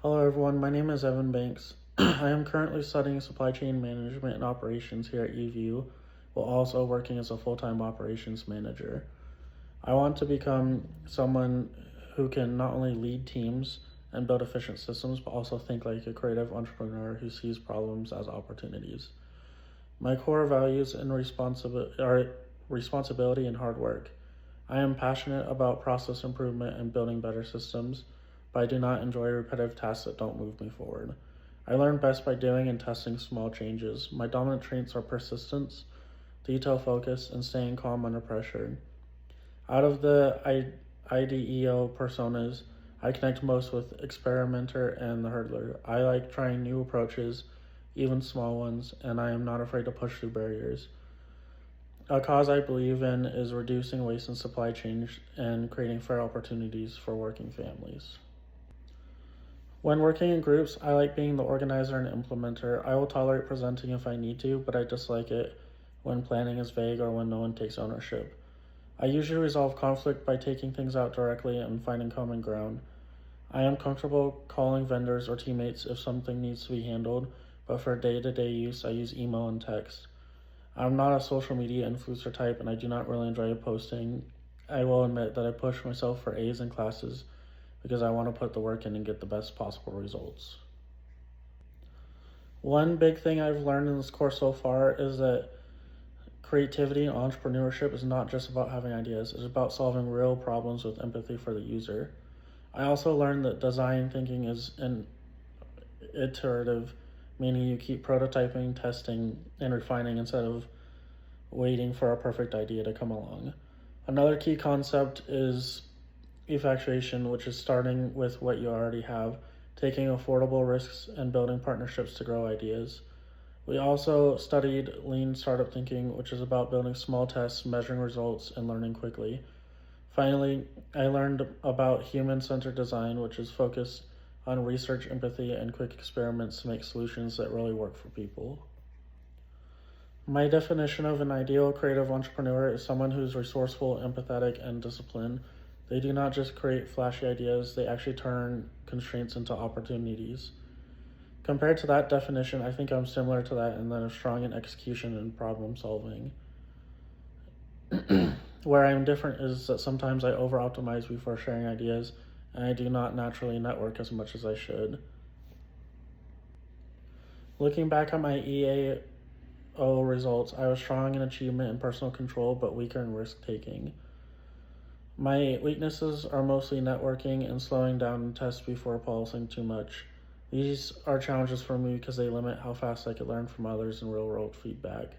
Hello everyone, my name is Evan Banks. I am currently studying supply chain management and operations here at UVU, while also working as a full-time operations manager. I want to become someone who can not only lead teams and build efficient systems, but also think like a creative entrepreneur who sees problems as opportunities. My core values and are responsibility and hard work. I am passionate about process improvement and building better systems, but I do not enjoy repetitive tasks that don't move me forward. I learn best by doing and testing small changes. My dominant traits are persistence, detail focus, and staying calm under pressure. Out of the IDEO personas, I connect most with experimenter and the hurdler. I like trying new approaches, even small ones, and I am not afraid to push through barriers. A cause I believe in is reducing waste in supply chain and creating fair opportunities for working families. When working in groups, I like being the organizer and implementer. I will tolerate presenting if I need to, but I dislike it when planning is vague or when no one takes ownership. I usually resolve conflict by taking things out directly and finding common ground. I am comfortable calling vendors or teammates if something needs to be handled, but for day-to-day use, I use email and text. I'm not a social media influencer type and I do not really enjoy posting. I will admit that I push myself for A's in classes because I want to put the work in and get the best possible results. One big thing I've learned in this course so far is that creativity and entrepreneurship is not just about having ideas, it's about solving real problems with empathy for the user. I also learned that design thinking is an iterative, meaning you keep prototyping, testing, and refining instead of waiting for a perfect idea to come along. Another key concept is effectuation, which is starting with what you already have, taking affordable risks, and building partnerships to grow ideas. We also studied lean startup thinking, which is about building small tests, measuring results, and learning quickly. Finally, I learned about human-centered design, which is focused on research, empathy, and quick experiments to make solutions that really work for people. My definition of an ideal creative entrepreneur is someone who's resourceful, empathetic, and disciplined. They do not just create flashy ideas, they actually turn constraints into opportunities. Compared to that definition, I think I'm similar to that and that I'm strong in execution and problem solving. Where I'm different is that sometimes I over-optimize before sharing ideas, and I do not naturally network as much as I should. Looking back at my EAO results, I was strong in achievement and personal control, but weaker in risk-taking. My weaknesses are mostly networking and slowing down and tests before pulsing too much. These are challenges for me because they limit how fast I can learn from others and real-world feedback.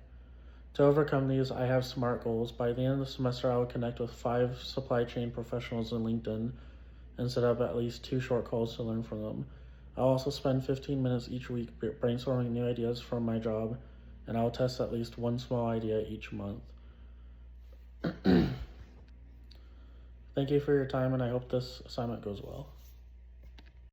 To overcome these, I have SMART goals. By the end of the semester, I will connect with 5 supply chain professionals on LinkedIn and set up at least 2 short calls to learn from them. I'll also spend 15 minutes each week brainstorming new ideas from my job, and I'll test at least one small idea each month. Thank you for your time, and I hope this assignment goes well.